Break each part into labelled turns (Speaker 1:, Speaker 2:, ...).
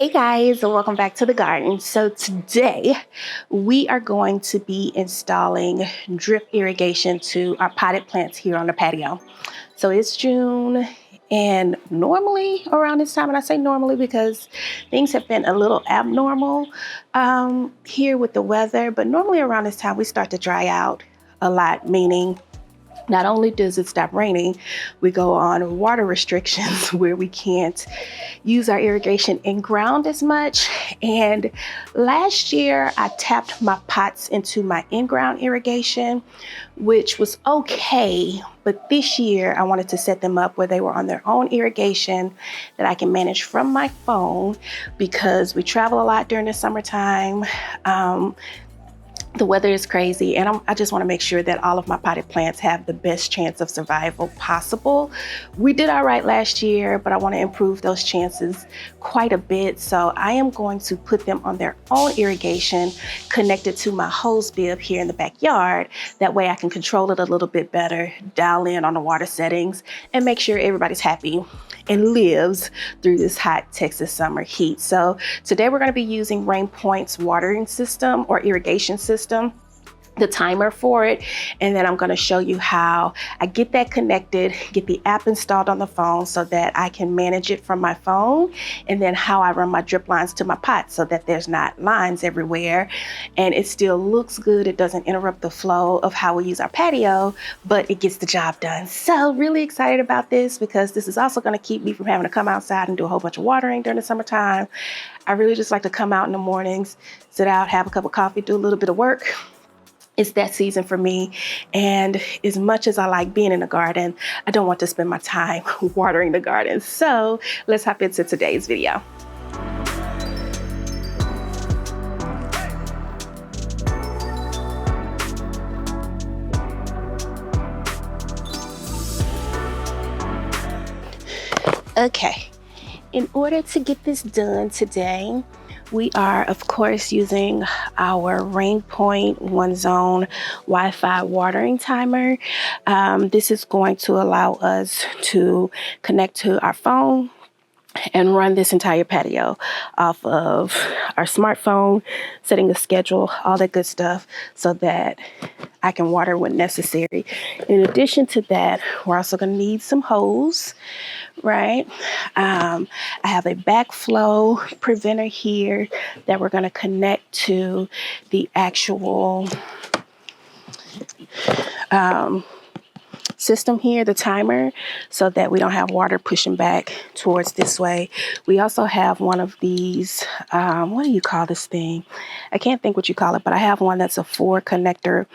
Speaker 1: Hey guys, and welcome back to the garden. So today we are going to be installing drip irrigation to our potted plants here on the patio. So it's June, and normally around this time, and I say normally because things have been a little abnormal here with the weather, but normally around this time we start to dry out a lot, meaning not only does it stop raining, we go on water restrictions where we can't use our irrigation in ground as much. And last year I tapped my pots into my in-ground irrigation, which was okay. But this year I wanted to set them up where they were on their own irrigation that I can manage from my phone because we travel a lot during the summertime. The weather is crazy, and I just want to make sure that all of my potted plants have the best chance of survival possible. We did all right last year, but I want to improve those chances quite a bit. So I am going to put them on their own irrigation connected to my hose bib here in the backyard. That way I can control it a little bit better, dial in on the water settings, and make sure everybody's happy and lives through this hot Texas summer heat. So today we're going to be using Rainpoint's watering system or irrigation system, the timer for it, and then I'm going to show you how I get that connected, get the app installed on the phone so that I can manage it from my phone, and then how I run my drip lines to my pot so that there's not lines everywhere and it still looks good. It doesn't interrupt the flow of how we use our patio, but it gets the job done. So really excited about this because this is also going to keep me from having to come outside and do a whole bunch of watering during the summertime. I really just like to come out in the mornings, sit out, have a cup of coffee, do a little bit of work. It's that season for me, and as much as I like being in the garden, I don't want to spend my time watering the garden. So let's hop into today's video. Okay, in order to get this done today, we are, of course, using our Rainpoint one zone Wi-Fi watering timer. This is going to allow us to connect to our phone and run this entire patio off of our smartphone, setting a schedule, all that good stuff, so that I can water when necessary. In addition to that, we're also going to need some hose, right? I have a backflow preventer here that we're going to connect to the actual system here, the timer, so that we don't have water pushing back towards this way. We also have one of these, what do you call this thing? I can't think what you call it, but I have one that's a 4 connector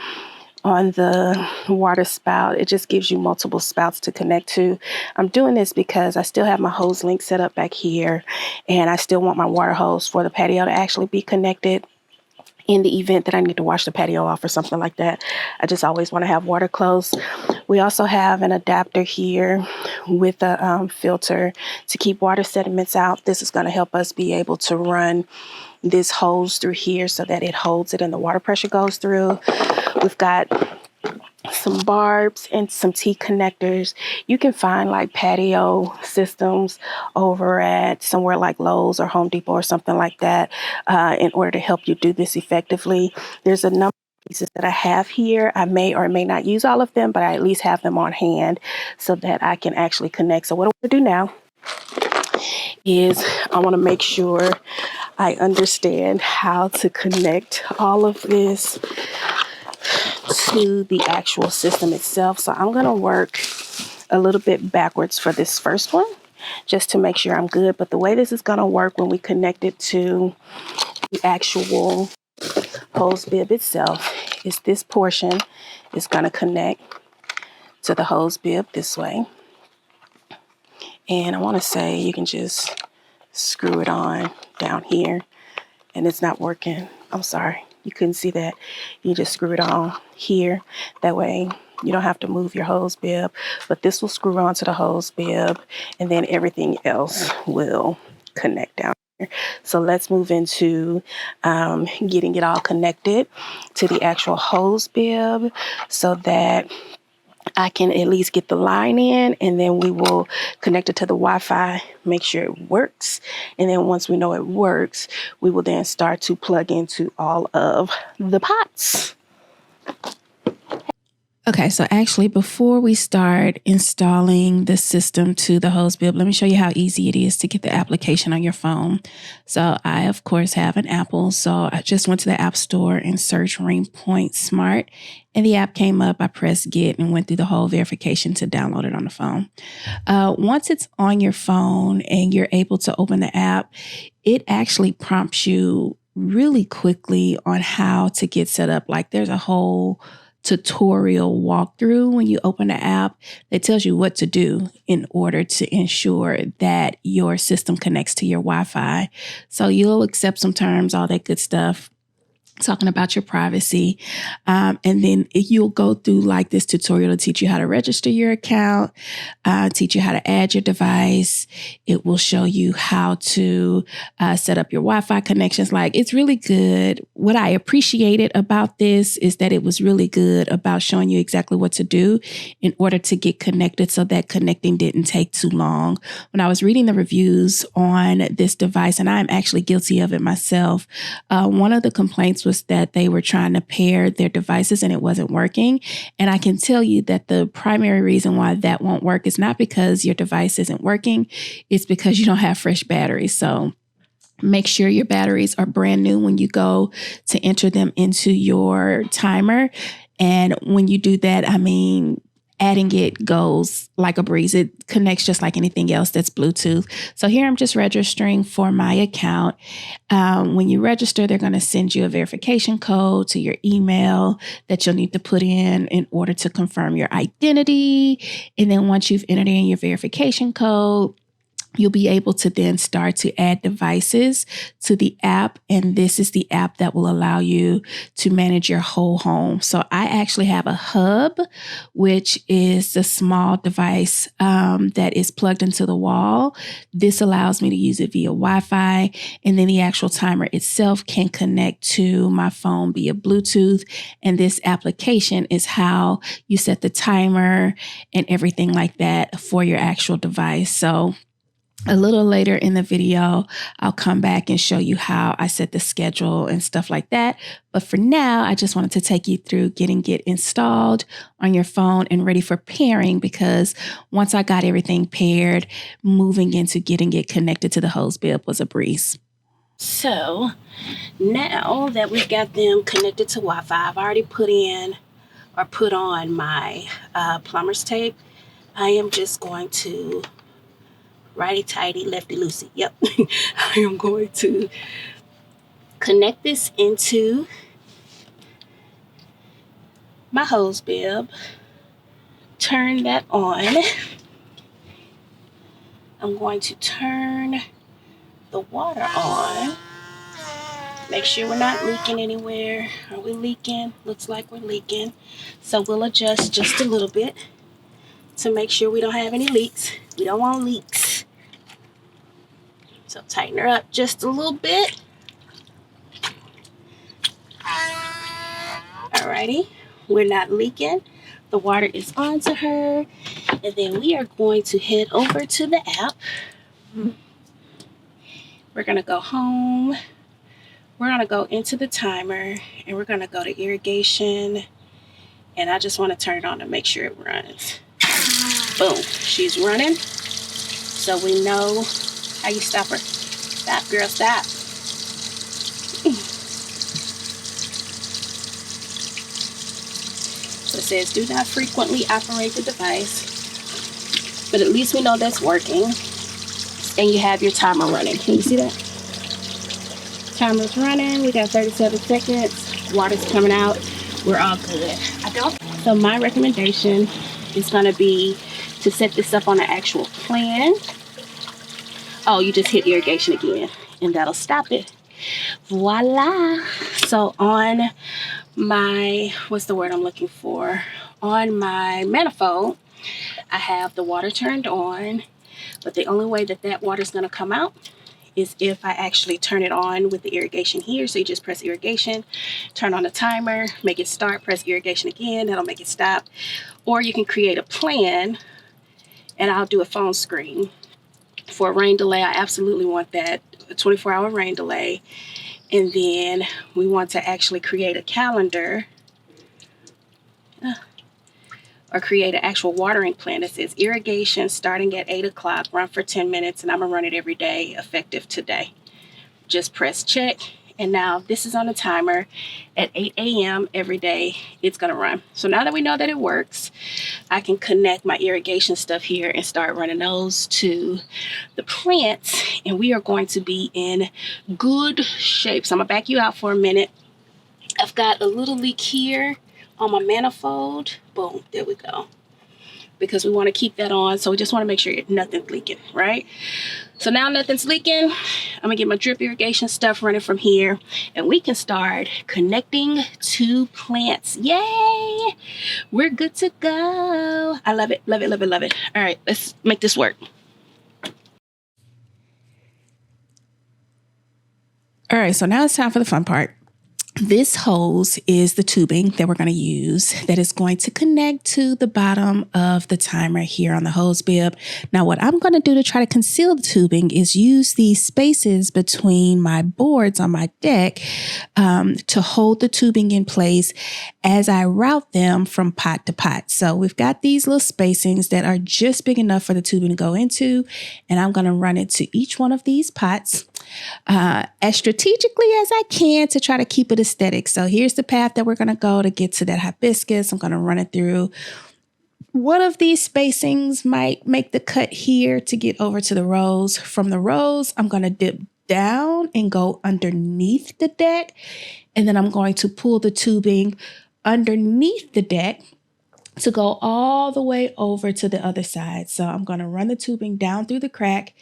Speaker 1: on the water spout. It just gives you multiple spouts to connect to. I'm doing this because I still have my hose link set up back here, and I still want my water hose for the patio to actually be connected in the event that I need to wash the patio off or something like that. I just always want to have water close. We also have an adapter here with a filter to keep water sediments out. This is going to help us be able to run this hose through here so that it holds it and the water pressure goes through. We've got some barbs and some T-connectors. You can find like patio systems over at somewhere like Lowe's or Home Depot or something like that in order to help you do this effectively. There's a number of pieces that I have here. I may or may not use all of them, but I at least have them on hand so that I can actually connect. So what I want to do now is I want to make sure I understand how to connect all of this to the actual system itself. So I'm going to work a little bit backwards for this first one just to make sure I'm good. But the way this is going to work when we connect it to the actual hose bib itself is this portion is going to connect to the hose bib this way. And I want to say you can just screw it on down here, and it's not working. I'm sorry. You couldn't see that. You just screw it on here. That way you don't have to move your hose bib, but this will screw onto the hose bib, and then everything else will connect down here. So let's move into getting it all connected to the actual hose bib so that I can at least get the line in, and then we will connect it to the Wi-Fi, make sure it works. And then once we know it works, we will then start to plug into all of the pots. Okay, so actually before we start installing the system to the hose bib, let me show you how easy it is to get the application on your phone. So I, of course, have an Apple. So I just went to the App Store and searched Rainpoint Smart, and the app came up. I pressed get and went through the whole verification to download it on the phone. Once it's on your phone and you're able to open the app, it actually prompts you really quickly on how to get set up. Like there's a whole tutorial walkthrough when you open the app that tells you what to do in order to ensure that your system connects to your Wi-Fi. So you'll accept some terms, all that good stuff, talking about your privacy. And then you'll go through like this tutorial to teach you how to register your account, teach you how to add your device. It will show you how to set up your Wi-Fi connections. Like it's really good. What I appreciated about this is that it was really good about showing you exactly what to do in order to get connected, so that connecting didn't take too long. When I was reading the reviews on this device, and I'm actually guilty of it myself, one of the complaints was that they were trying to pair their devices and it wasn't working. And I can tell you that the primary reason why that won't work is not because your device isn't working, it's because you don't have fresh batteries. So make sure your batteries are brand new when you go to enter them into your timer. And when you do that, I mean, adding it goes like a breeze. It connects just like anything else that's Bluetooth. So here I'm just registering for my account. When you register, they're going to send you a verification code to your email that you'll need to put in order to confirm your identity. And then once you've entered in your verification code, you'll be able to then start to add devices to the app. And this is the app that will allow you to manage your whole home. So I actually have a hub, which is the small device that is plugged into the wall. This allows me to use it via Wi-Fi. And then the actual timer itself can connect to my phone via Bluetooth. And this application is how you set the timer and everything like that for your actual device. So a little later in the video, I'll come back and show you how I set the schedule and stuff like that. But for now, I just wanted to take you through getting it installed on your phone and ready for pairing, because once I got everything paired, moving into getting it connected to the hose bib was a breeze. So now that we've got them connected to Wi-Fi, I've already put on my plumber's tape. I am just going to righty-tighty, lefty-loosey. Yep. I am going to connect this into my hose bib, turn that on. I'm going to turn the water on. Make sure we're not leaking anywhere. Are we leaking? Looks like we're leaking. So we'll adjust just a little bit to make sure we don't have any leaks. We don't want leaks. So tighten her up just a little bit. Alrighty, we're not leaking. The water is onto her. And then we are going to head over to the app. We're gonna go home. We're gonna go into the timer and we're gonna go to irrigation. And I just wanna turn it on to make sure it runs. Boom, she's running. So we know how you stop her. Stop, girl, stop. So it says, do not frequently operate the device. But at least we know that's working. And you have your timer running. Can you see that? Timer's running. We got 37 seconds. Water's coming out. We're all good. So my recommendation is going to be to set this up on an actual plan. Oh, you just hit irrigation again, and that'll stop it. Voila. So on my, what's the word I'm looking for? On my manifold, I have the water turned on, but the only way that that water is going to come out is if I actually turn it on with the irrigation here. So you just press irrigation, turn on the timer, make it start, press irrigation again, that'll make it stop. Or you can create a plan, and I'll do a phone screen. For a rain delay, I absolutely want that, a 24-hour rain delay. And then we want to actually create a calendar or create an actual watering plan that says irrigation starting at 8 o'clock, run for 10 minutes, and I'm gonna run it every day, effective today. Just press check. And now this is on a timer at 8 a.m. every day it's gonna run. So now that we know that it works, I can connect my irrigation stuff here and start running those to the plants, and we are going to be in good shape. So I'm gonna back you out for a minute. I've got a little leak here on my manifold. Boom, there we go. Because we want to keep that on, so we just want to make sure nothing's leaking, right? So now nothing's leaking. I'm gonna get my drip irrigation stuff running from here, and we can start connecting to plants. Yay! We're good to go. I love it, love it, love it, love it. All right, let's make this work. All right, so now it's time for the fun part. This hose is the tubing that we're going to use that is going to connect to the bottom of the timer here on the hose bib. Now, what I'm going to do to try to conceal the tubing is use these spaces between my boards on my deck to hold the tubing in place as I route them from pot to pot. So we've got these little spacings that are just big enough for the tubing to go into, and I'm going to run it to each one of these pots as strategically as I can to try to keep it aesthetic. So here's the path that we're going to go to get to that hibiscus. I'm going to run it through. One of these spacings might make the cut here to get over to the rose. From the rose, I'm going to dip down and go underneath the deck. And then I'm going to pull the tubing underneath the deck to go all the way over to the other side. So I'm going to run the tubing down through the crack,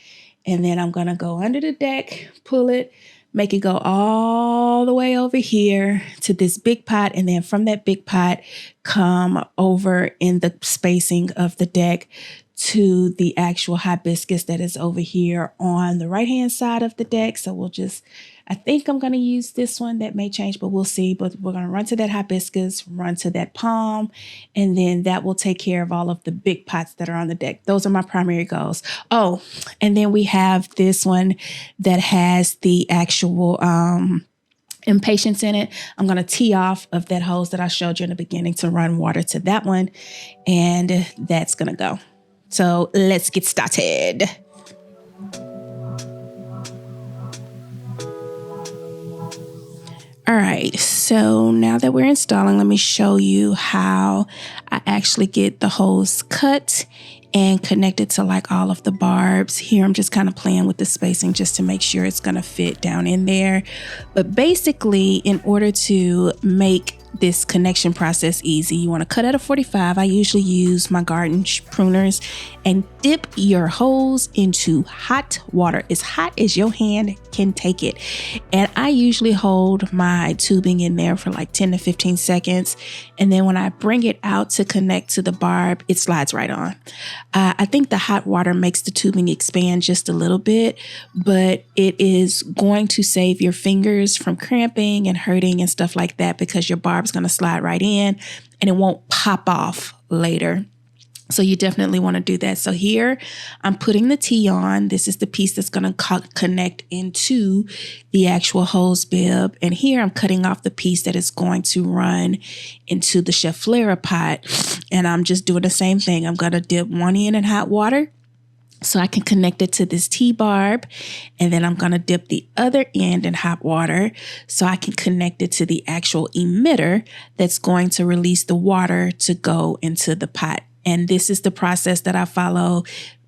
Speaker 1: and then I'm going to go under the deck, pull it, make it go all the way over here to this big pot. And then from that big pot, come over in the spacing of the deck to the actual hibiscus that is over here on the right-hand side of the deck. So I think I'm going to use this one. That may change, but we'll see. But we're going to run to that hibiscus, run to that palm, and then that will take care of all of the big pots that are on the deck. Those are my primary goals. Oh, and then we have this one that has the actual impatiens in it. I'm going to tee off of that hose that I showed you in the beginning to run water to that one, and that's going to go. So let's get started. All right, so now that we're installing, let me show you how I actually get the hose cut and connected to like all of the barbs. Here I'm just kind of playing with the spacing just to make sure it's going to fit down in there. But basically, in order to make this connection process easy, you want to cut at a 45. I usually use my garden pruners and dip your hose into hot water, as hot as your hand can take it. And I usually hold my tubing in there for like 10 to 15 seconds. And then when I bring it out to connect to the barb, it slides right on. I think the hot water makes the tubing expand just a little bit, but it is going to save your fingers from cramping and hurting and stuff like that, because your barb's going to slide right in and it won't pop off later. So you definitely want to do that. So here I'm putting the T on. This is the piece that's going to connect into the actual hose bib. And here I'm cutting off the piece that is going to run into the Cheflera pot. And I'm just doing the same thing. I'm going to dip one end in hot water so I can connect it to this T-barb. And then I'm going to dip the other end in hot water so I can connect it to the actual emitter that's going to release the water to go into the pot. And this is the process that I follow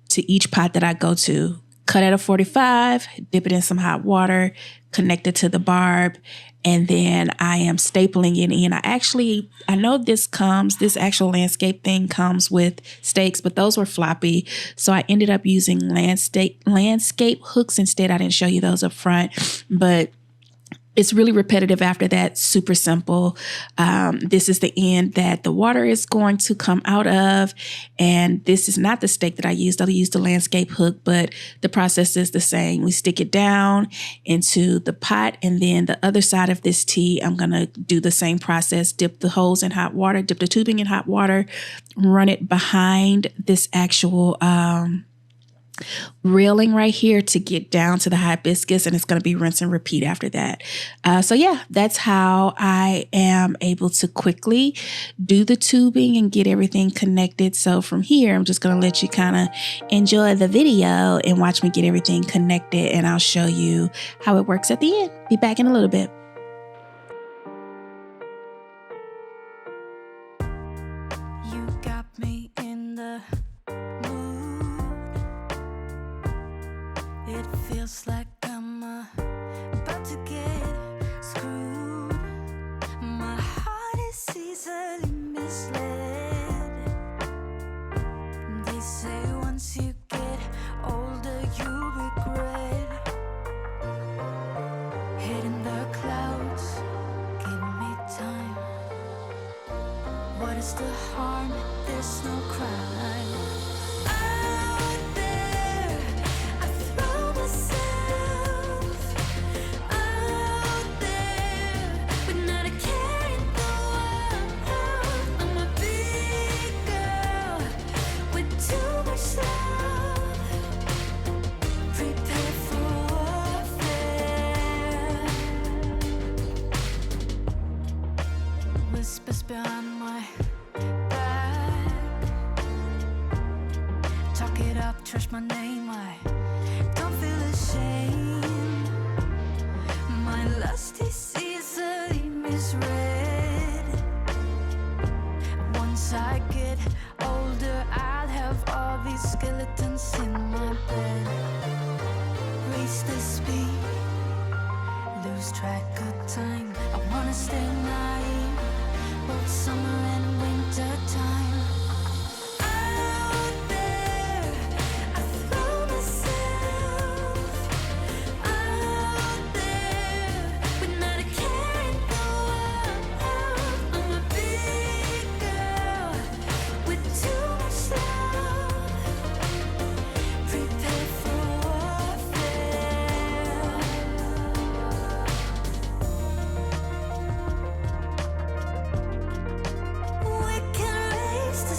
Speaker 1: to each pot that I go to. Cut at a 45, dip it in some hot water, connect it to the barb, and then I am stapling it in. I know this actual landscape thing comes with stakes, but those were floppy. So I ended up using landscape hooks instead. I didn't show you those up front, but It's really repetitive after that, super simple. This is the end that the water is going to come out of. And this is not the stake that I used. I used the landscape hook, but the process is the same. We stick it down into the pot, and then the other side of this tee, I'm going to do the same process, dip the hose in hot water, dip the tubing in hot water, run it behind this actual railing right here to get down to the hibiscus, and it's going to be rinse and repeat after that. So yeah, that's how I am able to quickly do the tubing and get everything connected. So from here, I'm just going to let you kind of enjoy the video and watch me get everything connected, and I'll show you how it works at the end. Be back in a little bit.
Speaker 2: You got me in the it feels like I'm about to get screwed. My heart is easily misled. They say once you get older, you regret. Head in the clouds, give me time. What is the harm? There's no crime. Whispers behind my back, talk it up, trash my name. I don't feel ashamed. My lust is easily misread. Once I get older, I'll have all these skeletons in my bed. Race the speed, lose track of time. I wanna stay naive, both summer and winter time. Out there, I throw myself out there, but not a care in the world. I'm a big girl with too much love. Prepare for warfare. We can raise the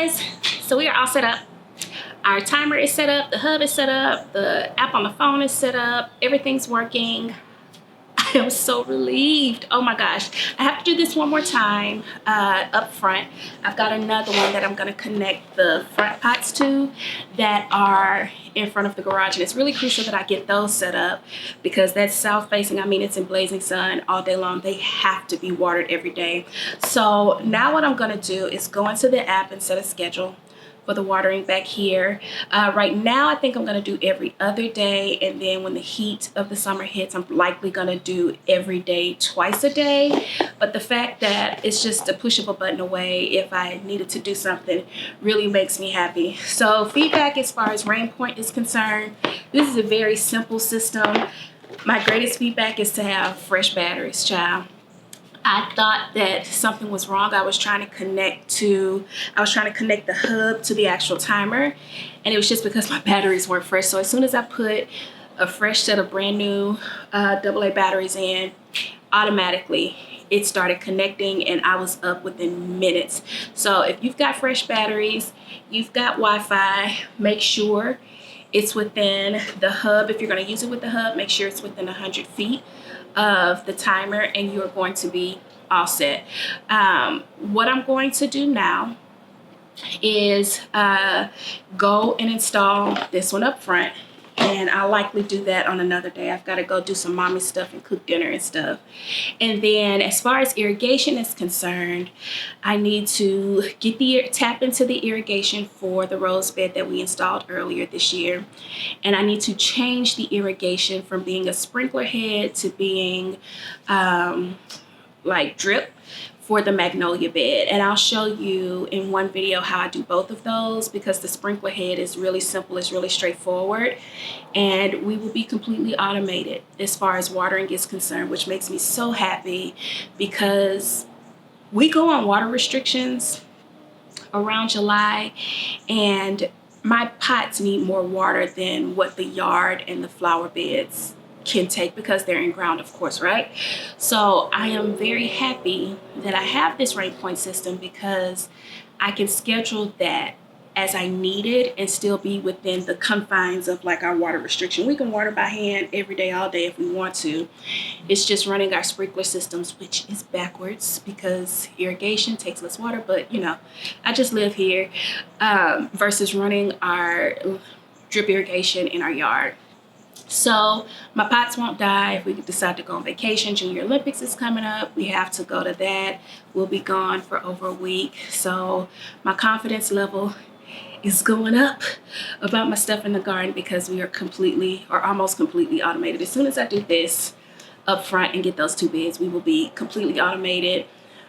Speaker 1: guys, so we are all set up. Our timer is set up, the hub is set up, the app on the phone is set up, everything's working. I am so relieved. Oh my gosh. I have to do this one more time up front. I've got another one that I'm going to connect the front pots to that are in front of the garage. And it's really crucial that I get those set up because that's south facing. I mean, it's in blazing sun all day long. They have to be watered every day. So now what I'm going to do is go into the app and set a schedule for the watering back here. Right now, I think I'm gonna do every other day, and then when the heat of the summer hits, I'm likely gonna do every day, twice a day. But the fact that it's just a push of a button away if I needed to do something really makes me happy. So feedback as far as Rainpoint is concerned, this is a very simple system. My greatest feedback is to have fresh batteries, child. I thought that something was wrong. I was trying to connect the hub to the actual timer, and it was just because my batteries weren't fresh. So as soon as I put a fresh set of brand new AA batteries in, automatically it started connecting and I was up within minutes. So if you've got fresh batteries, you've got Wi-Fi, make sure it's within the hub. If you're going to use it with the hub, make sure it's within 100 feet of the timer and you're going to be all set. What I'm going to do now is go and install this one up front, and I'll likely do that on another day. I've got to go do some mommy stuff and cook dinner and stuff. And then as far as irrigation is concerned, I need to tap into the irrigation for the rose bed that we installed earlier this year. And I need to change the irrigation from being a sprinkler head to being like drip for the magnolia bed. And I'll show you in one video how I do both of those, because the sprinkler head is really simple, it's really straightforward, and we will be completely automated as far as watering is concerned, which makes me so happy because we go on water restrictions around July, and my pots need more water than what the yard and the flower beds can take because they're in ground, of course, right? So I am very happy that I have this Rainpoint system because I can schedule that as I need it and still be within the confines of like our water restriction. We can water by hand every day, all day if we want to. It's just running our sprinkler systems, which is backwards because irrigation takes less water, but you know, I just live here versus running our drip irrigation in our yard. So my pots won't die if we decide to go on vacation. Junior Olympics is coming up. We have to go to that. We'll be gone for over a week. So my confidence level is going up about my stuff in the garden because we are completely or almost completely automated. As soon as I do this up front and get those two beds, we will be completely automated.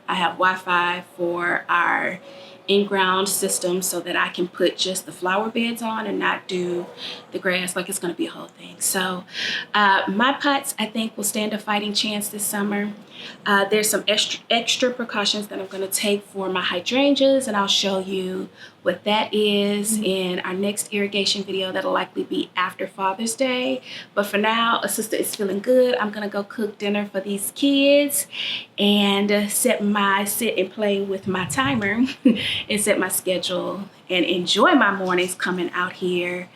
Speaker 1: I have Wi-Fi for our in-ground system so that I can put just the flower beds on and not do the grass. Like, it's going to be a whole thing. So my pots, I think, will stand a fighting chance this summer. There's some extra precautions that I'm going to take for my hydrangeas, and I'll show you what that is in our next irrigation video that'll likely be after Father's Day. But for now, a sister is feeling good. I'm going to go cook dinner for these kids and sit and play with my timer and set my schedule and enjoy my mornings coming out here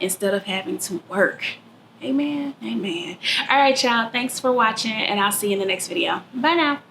Speaker 1: instead of having to work. Amen. Amen. All right, y'all. Thanks for watching, and I'll see you in the next video. Bye now.